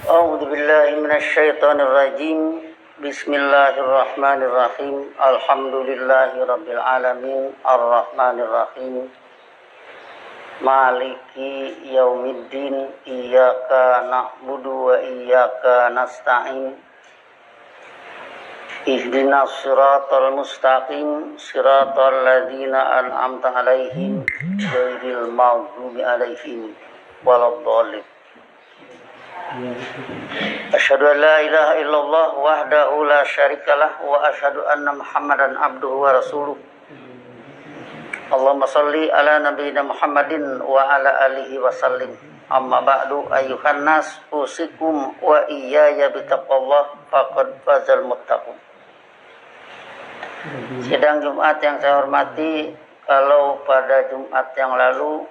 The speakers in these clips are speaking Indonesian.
أعوذ بالله من الشيطان الرجيم. بسم الله الرحمن الرحيم. الحمد لله رب العالمين الرحمن الرحيم مالك يوم الدين إياك نعبد وإياك نستعين اهدنا الصراط المستقيم صراط الذين أنعمت عليهم غير المغضوب عليهم ولا الضالين. Asyhadu an la ilaha illallah wahdahu la syarikalah wa asyhadu anna Muhammadan abduhu wa rasuluh. Allahumma shalli ala nabiyyina Muhammadin wa ala alihi wa sallim. Amma ba'du ayyuhan nas usikum wa iyaya bitaqwallah faqad fazal muttaqun. Sidang Jumat yang saya hormati, kalau pada Jumat yang lalu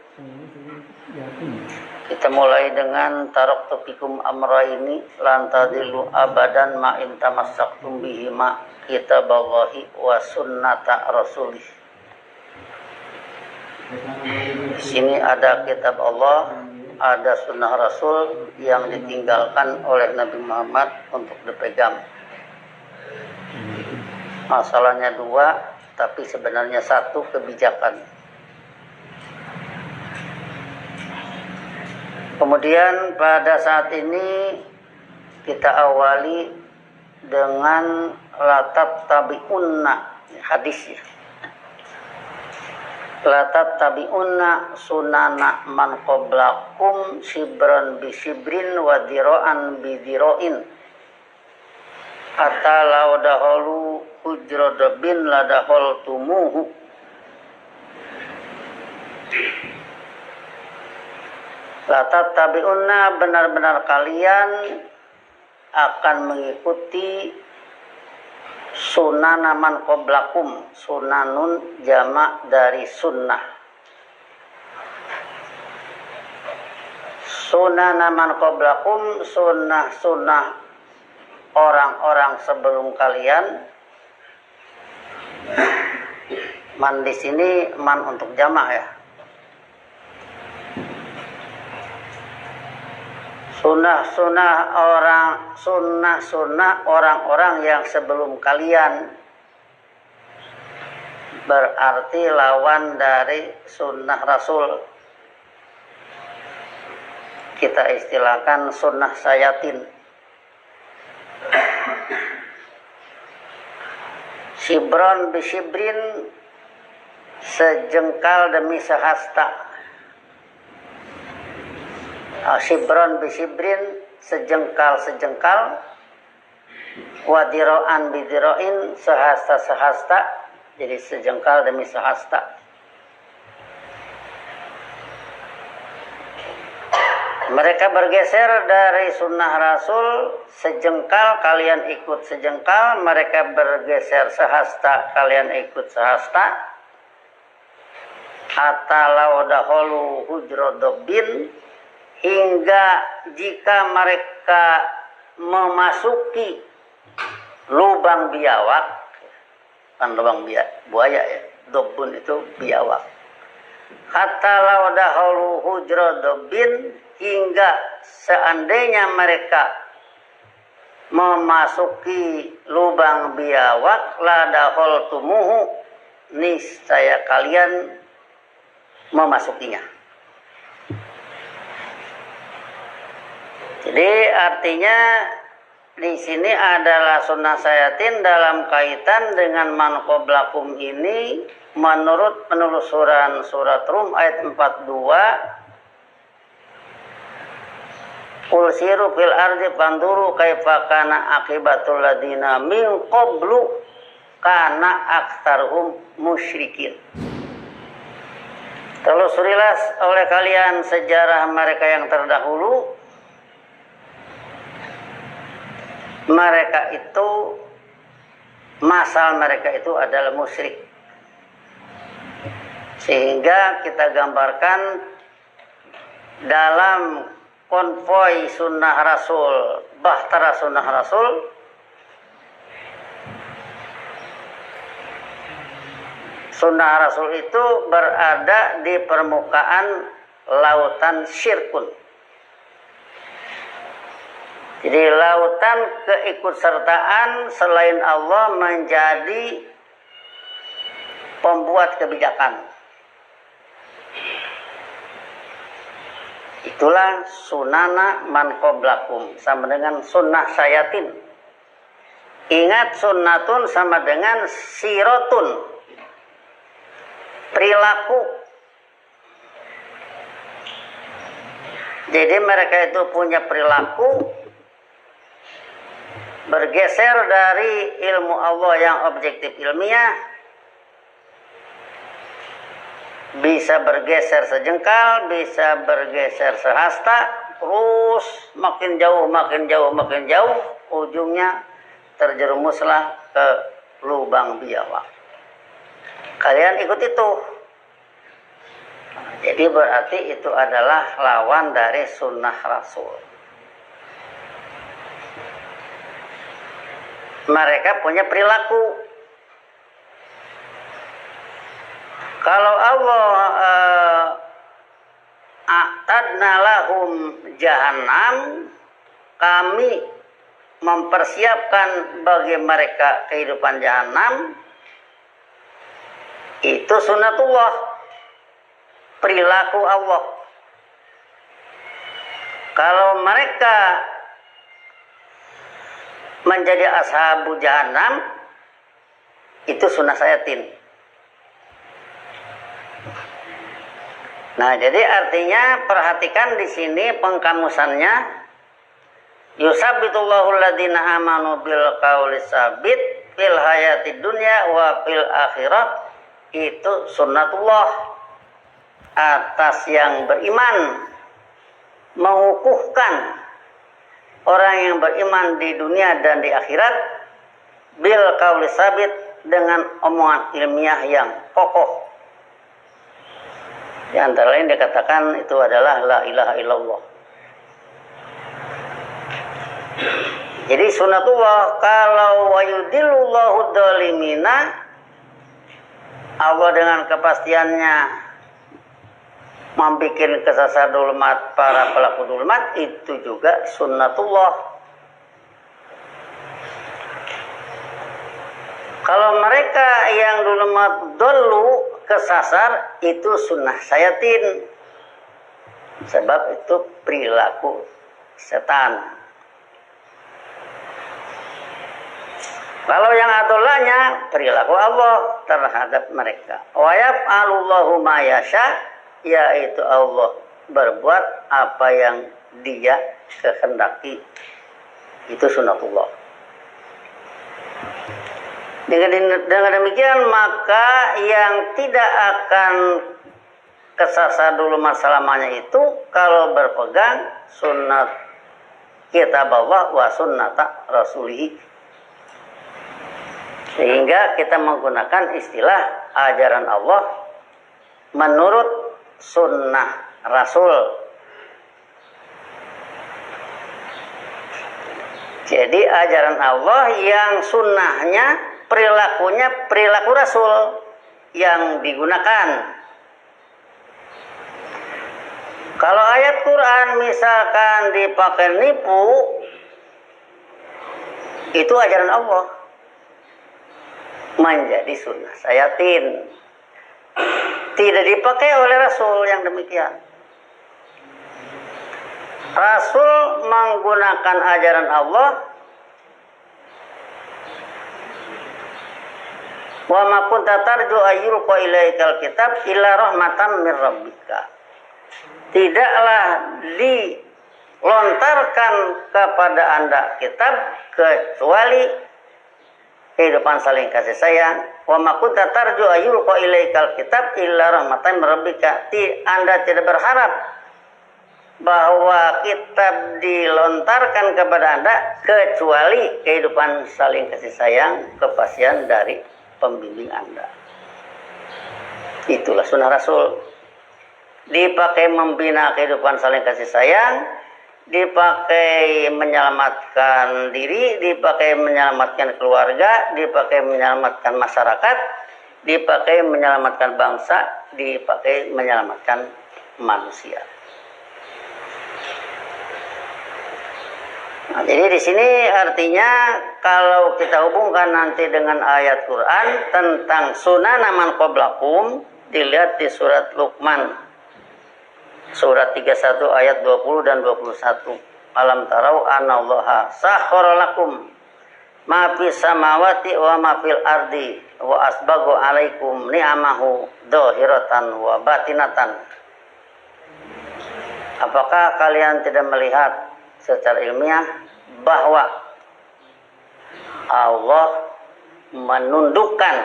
kita mulai dengan taraktu fikum amrayni lan tadillu abadan ma in tamassaktum bihima kitaballahi wa sunnata rasulih. Di sini ada kitab Allah, ada sunnah Rasul yang ditinggalkan oleh Nabi Muhammad untuk dipegang. Masalahnya dua, tapi sebenarnya satu kebijakan. Kemudian pada saat ini kita awali dengan latat tabi'unna hadisnya. Latat tabi'unna sunana man qablakum shibran bi shibrin wa dira'an bi dira'in hatta law dahalu hujradabin ladahol tumuhu. Latat tabi'unna, benar-benar kalian akan mengikuti sunana man qablakum. Sunanun jamak dari sunnah. Sunana man qablakum, sunnah-sunnah orang-orang sebelum kalian. Man di sini man untuk jamak ya. Sunnah-sunnah orang-orang yang sebelum kalian, berarti lawan dari sunnah Rasul. Kita istilahkan sunnah sayatin. Shibron bisibrin, sejengkal demi sehasta. Shibron bisibrin, sejengkal-sejengkal. Wadiro'an bidiro'in, sehasta-sehasta. Jadi sejengkal demi sehasta. Mereka bergeser dari sunnah Rasul, sejengkal kalian ikut sejengkal. Mereka bergeser sehasta, kalian ikut sehasta. Hatta lawadaholu hujrodobin, hingga jika mereka memasuki lubang biawak, kan lubang buaya ya, dobun itu biawak. Hatta lawadahulu hujradobin, hingga seandainya mereka memasuki lubang biawak, ladahol tumuhu, niscaya kalian memasukinya. Jadi artinya di sini adalah sunnah sayatin dalam kaitan dengan man qablakum ini menurut penelusuran surat Rum ayat 42. Qul siru fil ardi fanduru kaifa kana akibatul ladina min qablu kana aktsaruhum musyrikin. Telusurilah oleh kalian sejarah mereka yang terdahulu. Mereka itu, masal mereka itu adalah musyrik. Sehingga kita gambarkan dalam konvoi sunnah Rasul, bahtera sunnah Rasul, sunnah Rasul itu berada di permukaan lautan syirkun. Jadi lautan keikutsertaan selain Allah menjadi pembuat kebijakan. Itulah sunana man qablakum, sama dengan sunnah syayatin. Ingat, sunnatun sama dengan sirotun, perilaku. Jadi mereka itu punya perilaku bergeser dari ilmu Allah yang objektif ilmiah, bisa bergeser sejengkal, bisa bergeser sehasta, terus makin jauh, ujungnya terjerumuslah ke lubang biawak. Kalian ikut itu. Jadi berarti itu adalah lawan dari sunnah Rasul. Mereka punya perilaku. Kalau Allah a'tadna lahum jahannam, kami mempersiapkan bagi mereka kehidupan jahannam, itu sunnatullah, perilaku Allah. Kalau mereka menjadi ashabu jahannam, itu sunnah syayatin. Nah, jadi artinya perhatikan di sini pengkamusannya. Yusabbitullahu alladziina amanu bil qauli sabit fil hayatid dunya wa fil akhirah, itu sunnatullah atas yang beriman, mengukuhkan orang yang beriman di dunia dan di akhirat bil qauli sabit, dengan omongan ilmiah yang kokoh. Di antara lain dikatakan itu adalah la ilaha illallah. Jadi sunnatullah. Kalau wayudillullahu dhalimina, Allah dengan kepastiannya membuat kesasar dulumat para pelaku dulumat, itu juga sunnatullah. Kalau mereka yang dulumat dulu kesasar, itu sunnah syayatin, sebab itu perilaku setan. Kalau yang adolanya perilaku Allah terhadap mereka. Wa yaf'alullahu ma yasha, yaitu Allah berbuat apa yang Dia kehendaki. Itu sunnatullah. Dengan demikian maka yang tidak akan kesasar dulu selamanya itu kalau berpegang sunnat kitab Allah wa sunnata rasulihi. Sehingga kita menggunakan istilah ajaran Allah menurut sunnah Rasul. Jadi ajaran Allah yang sunnahnya, perilakunya perilaku Rasul yang digunakan. Kalau ayat Quran misalkan dipakai nipu, itu ajaran Allah, menjadi sunnah syayatin. Tidak dipakai oleh Rasul yang demikian. Rasul menggunakan ajaran Allah. Wa ma kunta tarju ayyulqa ilaikal kitab illa rahmatan mir rabbika. Tidaklah dilontarkan kepada Anda kitab kecuali kehidupan saling kasih sayang. Wa ma kunta tarju ayyulqa ilaikal kitab illa rahmatan mir rabbika. Anda tidak berharap bahwa kitab dilontarkan kepada Anda kecuali kehidupan saling kasih sayang, kepastian dari pembimbing Anda. Itulah sunnah Rasul. Dipakai membina kehidupan saling kasih sayang, dipakai menyelamatkan diri, dipakai menyelamatkan keluarga, dipakai menyelamatkan masyarakat, dipakai menyelamatkan bangsa, dipakai menyelamatkan manusia. Nah, jadi di sini artinya kalau kita hubungkan nanti dengan ayat Quran tentang sunana man qablakum, dilihat di surat Luqman surat 31 ayat 20 dan 21. Alam tarau anallaha sakhkhara lakum ma fis samawati wa ma fil ardi wa asbagu alaikum ni'amahu dhahiratan wa batinatan. Apakah kalian tidak melihat secara ilmiah bahwa Allah menundukkan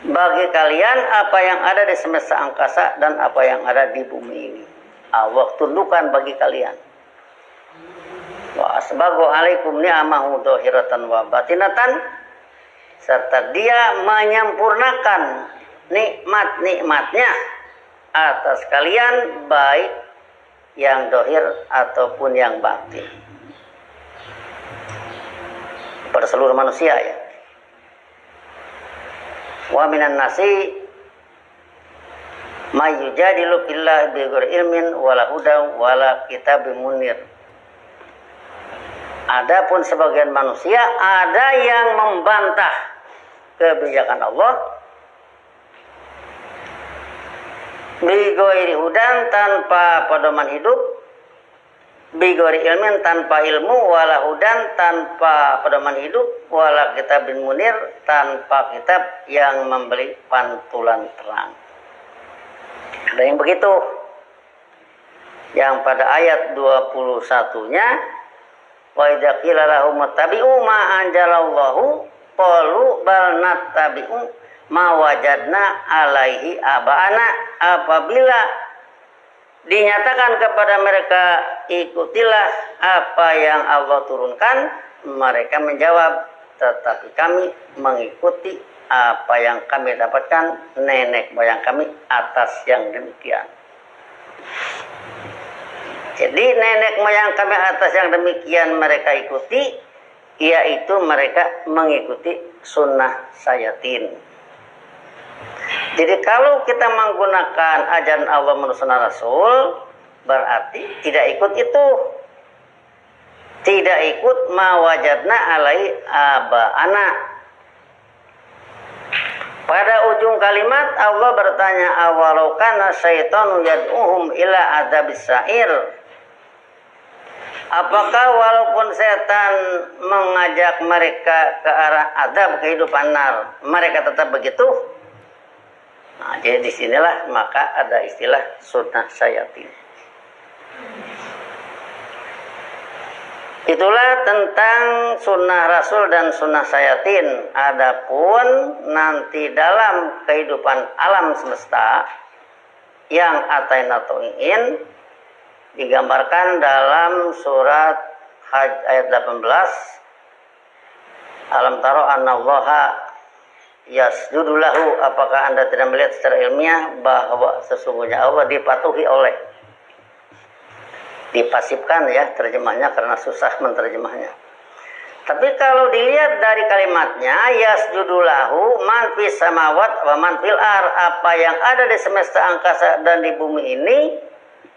bagi kalian apa yang ada di semesta angkasa dan apa yang ada di bumi ini. Allah tundukkan bagi kalian. Wa asbagu alaikum ni'amahu dhahiratan wa batinatan, serta dia menyempurnakan nikmat-nikmatnya atas kalian, baik yang dohir ataupun yang batin, pada seluruh manusia ya. Wa minan nasi may yujadilu fillah bighairi ilmin wala hudan wala kitabim munir. Adapun sebagian manusia ada yang membantah kebijakan Allah bighairi hudan, tanpa pedoman hidup, bighairi ilmin, tanpa ilmu, wala hudan, tanpa pedoman hidup, wala kitabin munir, tanpa kitab yang memberi pantulan terang. Ada yang begitu. Yang pada ayat 21-nya, wa idza qila lahum ittabi'u ma anzalallahu qalu bal nattabi'u ma wajadna alaihi aba'ana. Apabila dinyatakan kepada mereka ikutilah apa yang Allah turunkan, mereka menjawab tetapi kami mengikuti apa yang kami dapatkan nenek moyang kami atas yang demikian. Jadi nenek moyang kami atas yang demikian mereka ikuti, yaitu mereka mengikuti sunnah sayatin. Jadi kalau kita menggunakan ajaran Allah menurut sunnah Rasul, berarti tidak ikut itu. Tidak ikut ma wajadna alai aba'ana. Pada ujung kalimat Allah bertanya, awalau kana syaitanu yad'uhum ila adzabis sa'ir. Apakah walaupun setan mengajak mereka ke arah azab kehidupan nar, mereka tetap begitu? Nah, jadi disinilah maka ada istilah sunnah sayatin. Itulah tentang sunnah Rasul dan sunnah sayatin. Adapun nanti dalam kehidupan alam semesta yang ataina to'in digambarkan dalam surat Hajj ayat 18. Alam taro annallaha yasjudu lahu. Apakah Anda tidak melihat secara ilmiah bahwa sesungguhnya Allah dipatuhi oleh, dipasifkan ya terjemahnya karena susah menerjemahnya. Tapi kalau dilihat dari kalimatnya, yasjudu lahu man fis samawat wa man fil ar, apa yang ada di semesta angkasa dan di bumi ini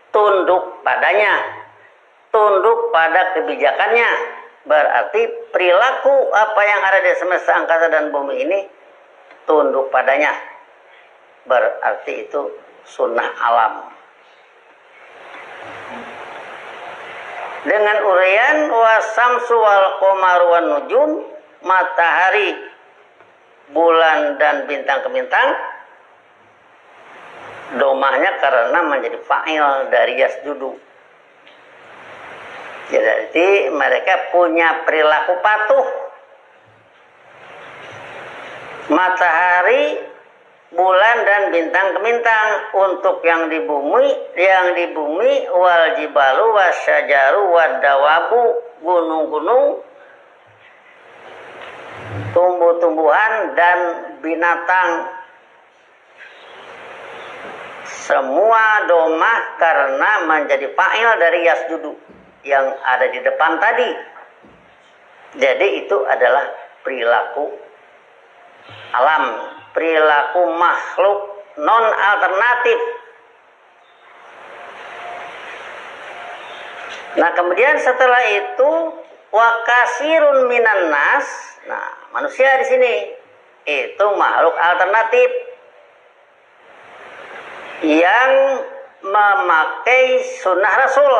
tunduk padanya, tunduk pada kebijakannya. Berarti perilaku apa yang ada di semesta angkasa dan bumi ini tunduk padanya. Berarti itu sunnah alam. Dengan uraian wasamsu wal qamaru wan nujum, matahari, bulan dan bintang-bintang, domahnya karena menjadi fa'il dari yasjudu. Jadi mereka punya perilaku patuh. Matahari, bulan dan bintang-bintang untuk yang di bumi wal jibalu wasyajaru wadawabu, gunung-gunung, tumbuh-tumbuhan dan binatang, semua domah karena menjadi fa'il dari yasjudu yang ada di depan tadi. Jadi itu adalah perilaku alam, perilaku makhluk non alternatif. Nah, kemudian setelah itu wa kasirun minan nas. Nah, manusia di sini itu makhluk alternatif yang memakai sunnah Rasul.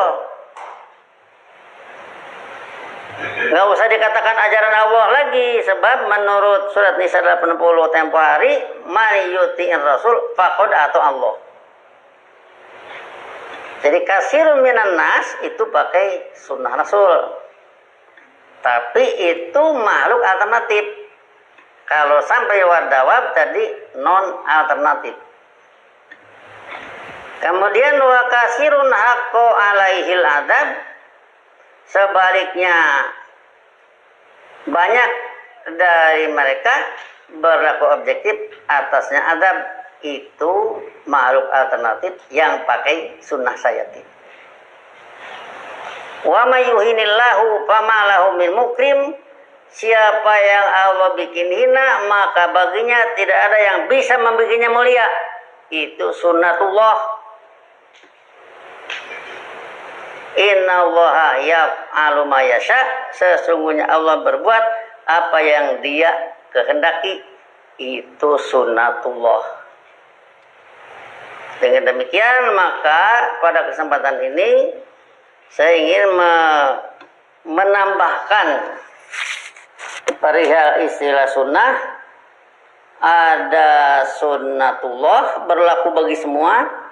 Nggak usah dikatakan ajaran Allah lagi, sebab menurut surat Nisa 80 tempo hari, man yuti'ir Rasul faqad atau Allah. Jadi kasirun minan nas itu pakai sunnah Rasul, tapi itu makhluk alternatif. Kalau sampai wadawab tadi non alternatif. Kemudian wa kasirun haqqo alaihil adab, sebaliknya banyak dari mereka berlaku objektif atasnya adab, itu makhluk alternatif yang pakai sunnah sayati. Wa may yuhinillahu fama lahu min mukrim, siapa yang Allah bikin hina maka baginya tidak ada yang bisa membikinnya mulia. Itu sunnatullah. Innallaha yaf'alu ma yasha, sesungguhnya Allah berbuat apa yang Dia kehendaki, itu sunnatullah. Dengan demikian maka pada kesempatan ini saya ingin menambahkan perihal istilah sunnah. Ada sunnatullah berlaku bagi semua.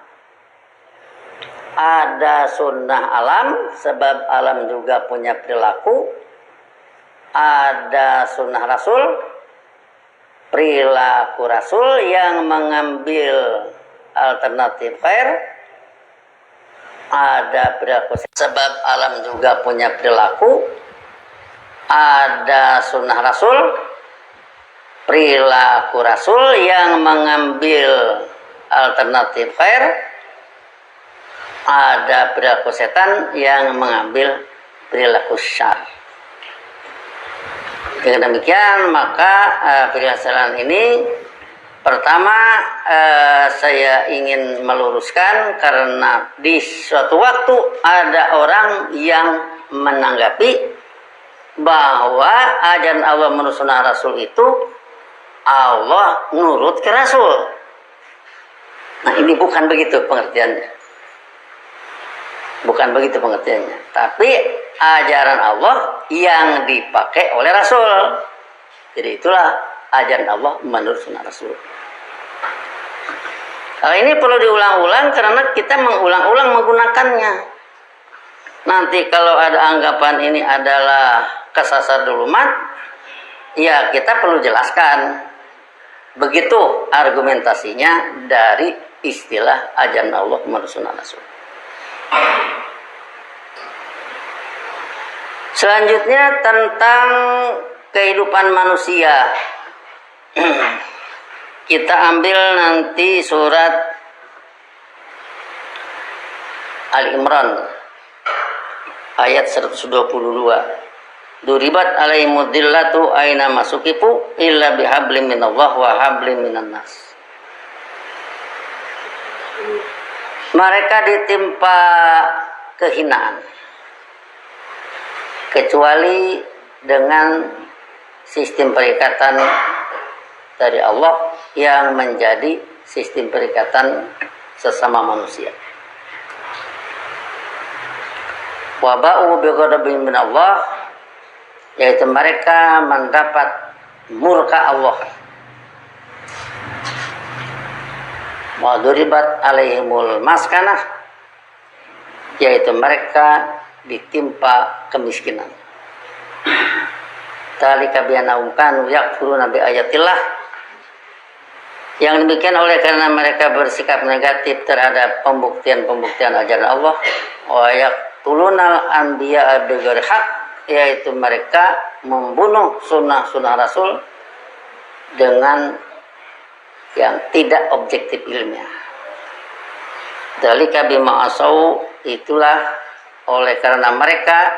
Ada sunnah alam, sebab alam juga punya perilaku. Ada sunnah Rasul, perilaku Rasul yang mengambil alternatif khair. Ada perilaku, sebab alam juga punya perilaku. Ada sunnah Rasul, perilaku Rasul yang mengambil alternatif khair. Ada perilaku setan yang mengambil perilaku syar. Dengan demikian maka penjelasan ini pertama saya ingin meluruskan, karena di suatu waktu ada orang yang menanggapi bahwa ajaran Allah menurut sunnah Rasul itu Allah nurut ke Rasul. Nah, ini bukan begitu pengertiannya. Bukan begitu pengertiannya. Tapi ajaran Allah yang dipakai oleh Rasul. Jadi itulah ajaran Allah menurut sunnah Rasul. Hal ini perlu diulang-ulang karena kita mengulang-ulang menggunakannya. Nanti kalau ada anggapan ini adalah kesasar dulumat, ya kita perlu jelaskan. Begitu argumentasinya dari istilah ajaran Allah menurut sunnah Rasul. Selanjutnya tentang kehidupan manusia. Kita ambil nanti surat Al-Imran ayat 122. Duribat alaihimudillatu aina masukifu illa bihablim minallah wa hablim minan nas. Mereka ditimpa kehinaan kecuali dengan sistem perikatan dari Allah yang menjadi sistem perikatan sesama manusia. Wa ba'u bi ghadabin min Allah, yaitu mereka mendapat murka Allah. Wa duribat alaihimul maskanah, yaitu mereka ditimpa kemiskinan. Talika bi'annahum kanu yakfuruna bi ayatillah, yang demikian oleh karena mereka bersikap negatif terhadap pembuktian-pembuktian ajaran Allah. Wa yaqtulunal anbiya'a bighairi haq, yaitu mereka membunuh sunnah-sunnah Rasul dengan yang tidak objektif ilmiah. Dalika bima asau, itulah oleh karena mereka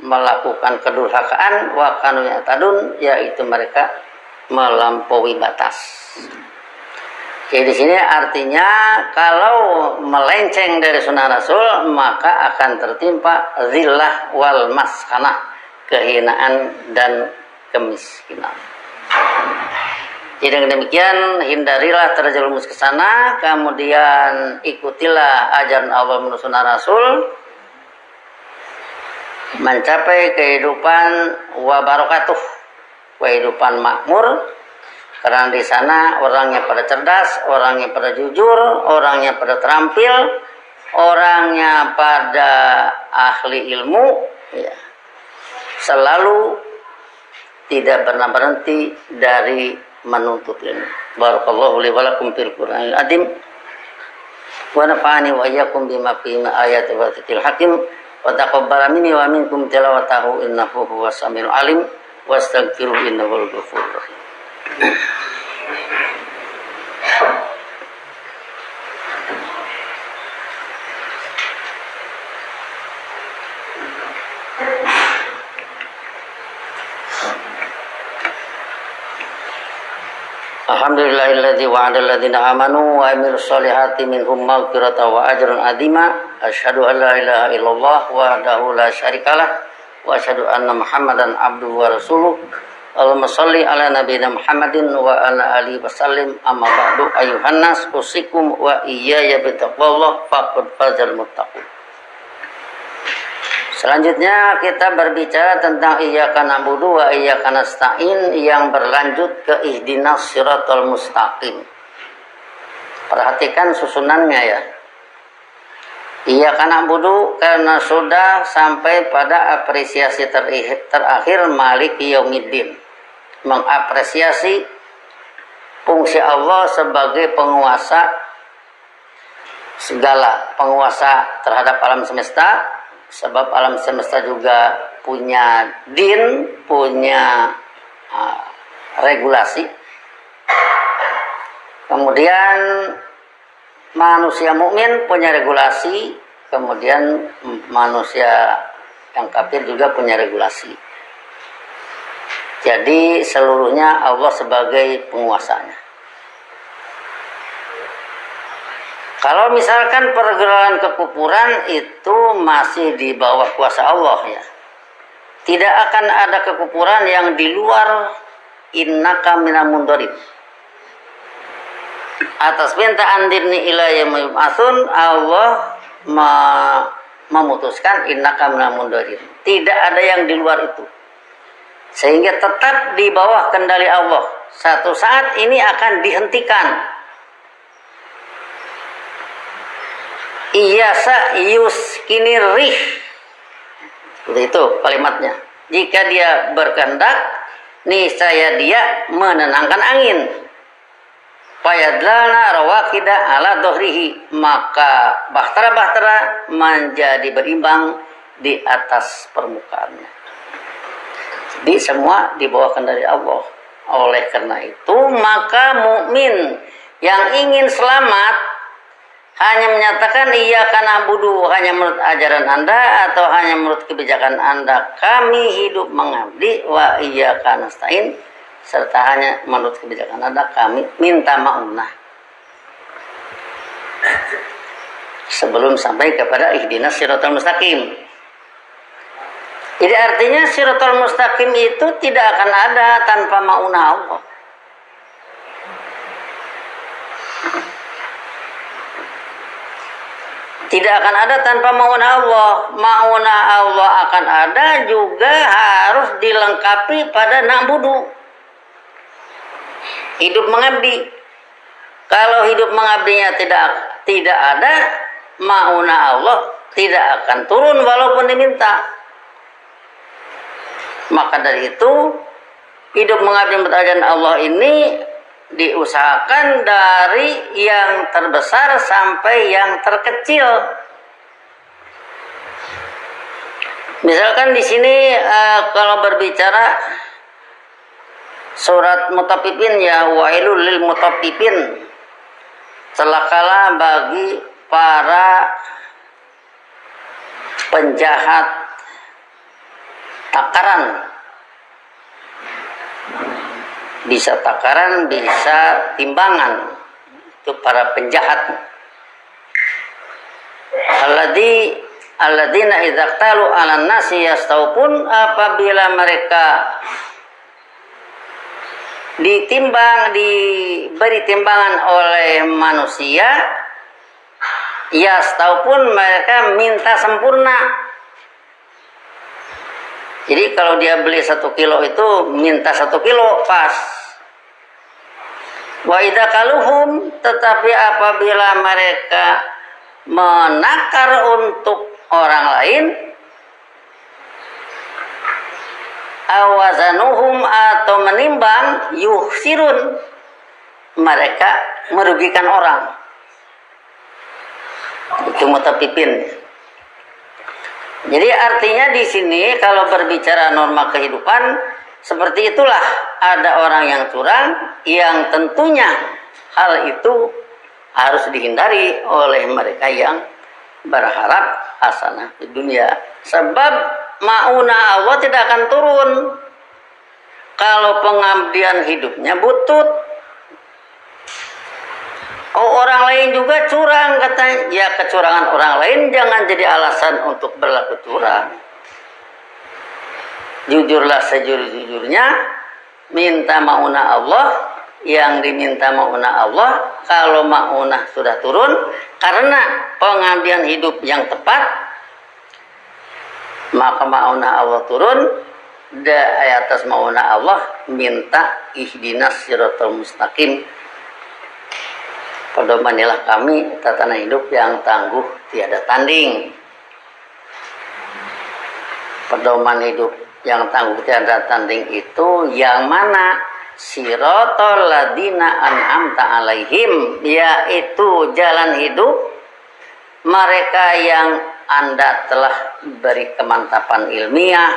melakukan kedurhakaan, wa kanu ya'tadun, yaitu mereka melampaui batas. Jadi di sini artinya kalau melenceng dari sunnah Rasul maka akan tertimpa zillah wal maskanah, kehinaan dan kemiskinan. Jadi dengan demikian hindarilah terjerumus ke sana, kemudian ikutilah ajaran Allah menurut sunnah Rasul, mencapai kehidupan wabarakatuh, kehidupan makmur. Karena di sana orangnya pada cerdas, orangnya pada jujur, orangnya pada terampil, orangnya pada ahli ilmu, ya. Selalu tidak pernah berhenti dari menuntut ilmu. Barakallahu li wa lakum fil Qur'anil azim wa nafa'ani wa iyyakum bima fihi ayati wa dzikril hakim wa taqabbala minni wa minkum tilawatahu innahu huwas samiul alim wastaghfiruhu innahu ghafurur rahim. Alhamdulillahilladzi wa'ada alladziina aamanu wa 'amilus shalihati minhum maghfiratan wa ajran 'azima. Asyhadu an la ilaha illallah wahdahu la syarikalah wa asyhadu anna Muhammadan abduhu wa rasuluh. Allahumma shalli ala nabiyina Muhammadin wa ala alihi wasallim. Amma ba'du, ayyuhan nas, usikum wa iyaya bittaqwallah faqad fazal muttaqun. Selanjutnya kita berbicara tentang iyyaka na'budu wa iyyaka nasta'in yang berlanjut ke ihdinas siratal mustaqim. Perhatikan susunannya ya. Iyyaka na'budu karena sudah sampai pada apresiasi terakhir maliki yaumiddin, mengapresiasi fungsi Allah sebagai penguasa segala, penguasa terhadap alam semesta. Sebab alam semesta juga punya din, punya regulasi. Kemudian manusia mukmin punya regulasi, kemudian manusia yang kafir juga punya regulasi. Jadi seluruhnya Allah sebagai penguasanya. Kalau misalkan pergerakan kekufuran itu masih di bawah kuasa Allah ya. Tidak akan ada kekufuran yang di luar innaka minal mundarin. Atas perintah andirni ila yaumil yub'atsun, Allah memutuskan innaka minal mundarin. Tidak ada yang di luar itu. Sehingga tetap di bawah kendali Allah. Satu saat ini akan dihentikan. Iyasa yuskinir rih. Seperti itu kalimatnya. Jika dia berkehendak, niscaya dia menenangkan angin. Fayadlana rawakida ala dohrihi, maka bahtera-bahtera menjadi berimbang di atas permukaannya. Jadi semua di bawah kendali Allah. Oleh karena itu, maka mukmin yang ingin selamat hanya menyatakan iyyaka na'budu hanya menurut ajaran Anda atau hanya menurut kebijakan Anda kami hidup mengabdi, wa iyyaka nasta'in serta hanya menurut kebijakan Anda kami minta ma'unah. Sebelum sampai kepada ihdinas siratal mustaqim. Jadi artinya siratal mustaqim itu tidak akan ada tanpa ma'unah Allah. Tidak akan ada tanpa ma'unah Allah. Ma'unah Allah akan ada juga harus dilengkapi pada na'budu. Hidup mengabdi. Kalau hidup mengabdinya tidak ada, ma'unah Allah tidak akan turun walaupun diminta. Maka dari itu, hidup mengabdi menurut ajaran Allah ini diusahakan dari yang terbesar sampai yang terkecil. Misalkan di sini kalau berbicara surat Mutaffifin ya, wailul lil mutaffifin, celakalah bagi para penjahat takaran. Bisa takaran, bisa timbangan. itu para penjahat. Alladzina idza qtalu 'alan nasi yastawfun, apabila mereka diberi timbangan oleh manusia, yastawfun, mereka minta sempurna. Jadi kalau dia beli 1 kilo itu minta 1 kilo pas. Wa idza kaluhum, tetapi apabila mereka menakar untuk orang lain, awazanuhum, atau menimbang, yuhsirun, mereka merugikan orang. Itu mutafifin. Jadi artinya di sini kalau berbicara norma kehidupan seperti itulah, ada orang yang curang yang tentunya hal itu harus dihindari oleh mereka yang berharap hasanah di dunia. Sebab maunah Allah tidak akan turun kalau pengabdian hidupnya butut. Oh, orang lain juga curang, katanya. Ya, kecurangan orang lain jangan jadi alasan untuk berlaku curang. Jujurlah sejujur-jujurnya, minta maunah Allah, yang diminta maunah Allah. Kalau maunah sudah turun karena pengabdian hidup yang tepat, maka maunah Allah turun. Atas maunah Allah minta ihdinas siratal mustaqim, pedomanilah kami tatanan hidup yang tangguh tiada tanding. Pedoman hidup yang tangguh tiada tanding itu yang mana? Siratal ladina an'amta alaihim, yaitu jalan hidup mereka yang Anda telah beri kemantapan ilmiah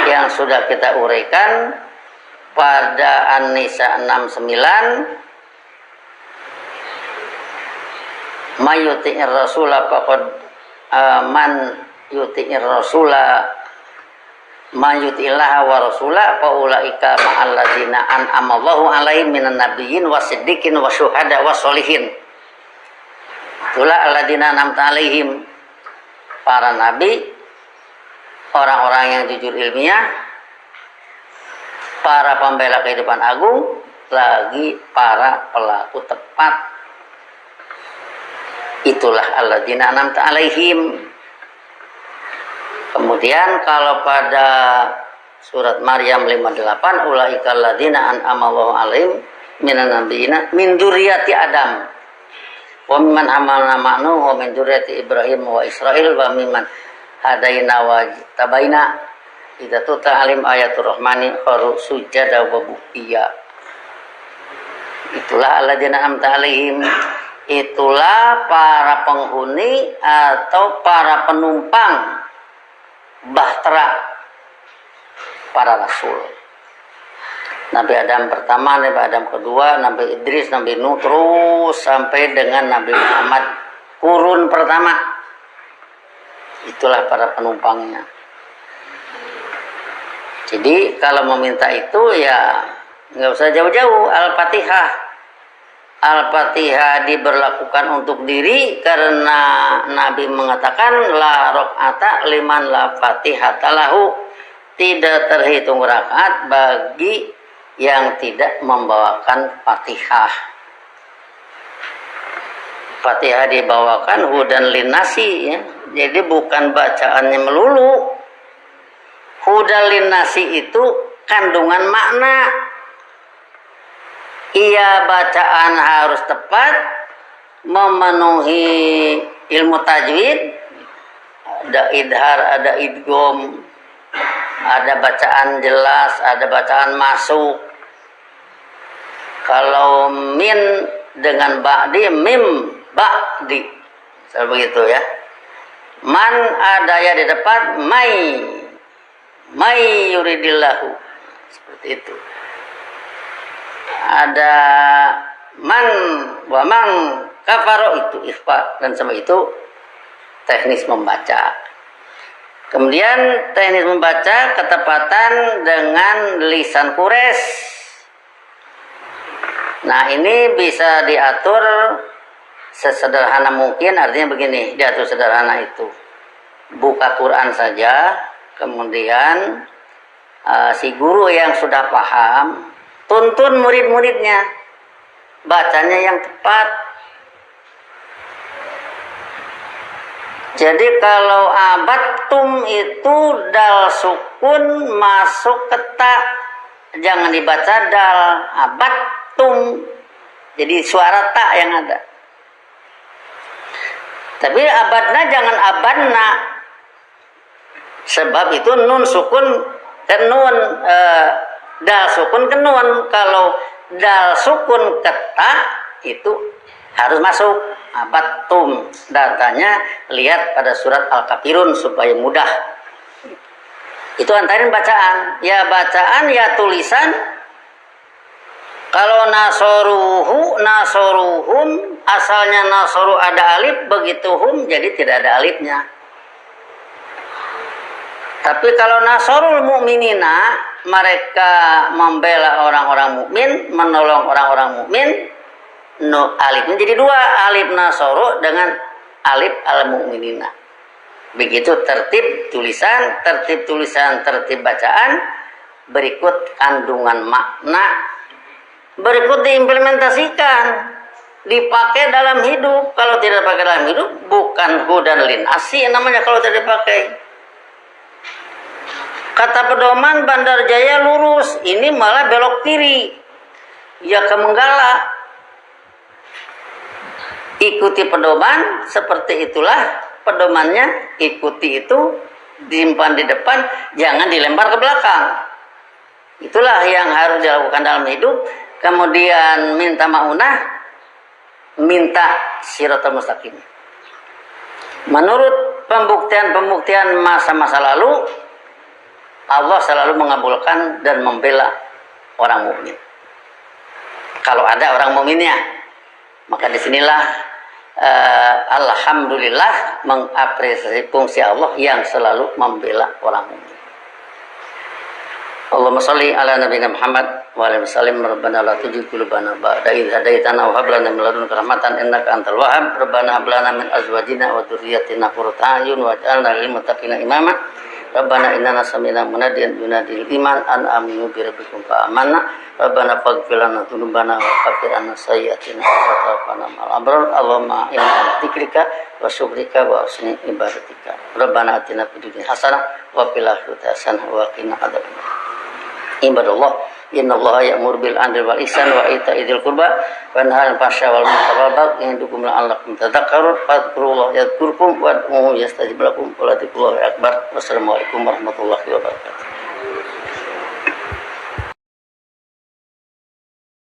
yang sudah kita uraikan pada An-Nisa 69. Mayuti'ir rasula faqad man yuti'ir rasula mayuti'illaha wa rasula fa ulaika ma'al ladzina an'ama Allahu 'alaihim minan nabiyyin wasiddiqin wasyuhada wassolihin. Itulah alladzina an'amta 'alaihim, para nabi, orang-orang yang jujur ilmiah, para pembela kehidupan agung, lagi para pelaku tepat. Itulah alladzina an'amta 'alaihim. Kemudian kalau pada surat Maryam 58, ulaika alladzina an'ama Allahu 'alaihim minan nabiyina min dzurriyyati Adam wa mimman hamalna ma'nu wa min dzurriyyati Ibrahim wa Israil wa mimman hadaina wa tabaina idza tutla alim ayatul rahmani qaru sujada wa bukiya. Itulah alladzina an'amta 'alaihim. Itulah para penghuni atau para penumpang bahtera para rasul. Nabi Adam pertama, Nabi Adam kedua, Nabi Idris, Nabi Nuh, terus sampai dengan Nabi Muhammad kurun pertama. Itulah para penumpangnya. Jadi kalau meminta itu ya nggak usah jauh-jauh. Al-Fatihah. Al-Fatihah diberlakukan untuk diri karena Nabi mengatakan la rok'ata liman la fatihata lahu, tidak terhitung rakaat bagi yang tidak membawakan Fatihah. Fatihah dibawakan hudan linnasi, ya. Jadi bukan bacaannya melulu. Hudan linnasi itu kandungan makna. Iya, bacaan harus tepat, memenuhi ilmu tajwid, ada idhar, ada idgham, ada bacaan jelas, ada bacaan masuk. Kalau min dengan ba'di, mim ba'di, seperti begitu ya. Man ada ya di depan, mai yuridillahu, seperti itu. Ada man wa man kafaro, itu ikhfa, dan sama itu teknis membaca. Kemudian teknis membaca ketepatan dengan lisan Quraisy. Nah, ini bisa diatur sesederhana mungkin, artinya begini, diatur sederhana itu. Buka Quran saja, kemudian si guru yang sudah paham, tuntun murid-muridnya, bacanya yang tepat. Jadi kalau abattum itu dal sukun masuk ke ta, jangan dibaca dal, abattum. Jadi suara ta yang ada. Tapi abadna jangan abanna. Sebab itu nun sukun ke nun, dal sukun ke nun. Kalau dal sukun ke ta itu harus masuk abattum. Datanya lihat pada surat Al-Kafirun supaya mudah. Itu antarin bacaan. Ya bacaan, ya tulisan. Kalau nasoruhum, asalnya nasoru ada alif, begitu hum jadi tidak ada alifnya. Tapi kalau nasorul mu'minina, mereka membela orang-orang mukmin, menolong orang-orang mukmin, alifnya jadi dua, alif nasoru dengan alif al-mu'minina. Begitu tertib tulisan, tertib bacaan, berikut kandungan makna, berikut diimplementasikan, dipakai dalam hidup. Kalau tidak pakai dalam hidup, bukan hudan lin asi namanya kalau tidak dipakai. Kata pedoman Bandar Jaya lurus, ini malah belok kiri, ya ke Menggala. Ikuti pedoman, seperti itulah pedomannya. Ikuti itu, disimpan di depan, jangan dilempar ke belakang. Itulah yang harus dilakukan dalam hidup. Kemudian minta maunah, minta siratal mustaqim. Menurut pembuktian masa-masa lalu, Allah selalu mengabulkan dan membela orang mukmin. Kalau ada orang mukminnya, maka disinilah alhamdulillah mengapresiasi fungsi Allah yang selalu membela orang mukmin. Allahumma shalli ala nabiyina Muhammad wa alihi wasallam. Rabbana la tuzigh qulubana ba'da idh hadaitana wa hab lana min ladunka rahmatan innaka antal wahhab. Rabbana hab lana min azwajina wa dhurriyyatina qurrata a'yun waj'alna lil muttaqina imama. Rabbana innana sami'na munadiyan yunadi lil iman an aminu bi rabbikum fa amanna. Rabbana faghfir lana dzunubana wa kaffir 'anna sayyi'atina wa tawaffana ma'al abrar. Allahumma inna ala dzikrika wa syukrika wa husni ibadatika. Rabbana atina fid dunya hasanah wa fil akhirati hasanah wa qina adzabannar. Ibadallah, innallaha ya'muru bil 'adli wal ihsan wa ita'i dzil qurba wa yanha 'anil fahsya'i wal munkari wal baghi ya'idukum la'allakum tadhakkarun. Fadhkurullaha yadhkurkum wad'uuhu yastajib lakum wa la dzikrullahi akbar. Wassalamualaikum warahmatullahi wabarakatuh.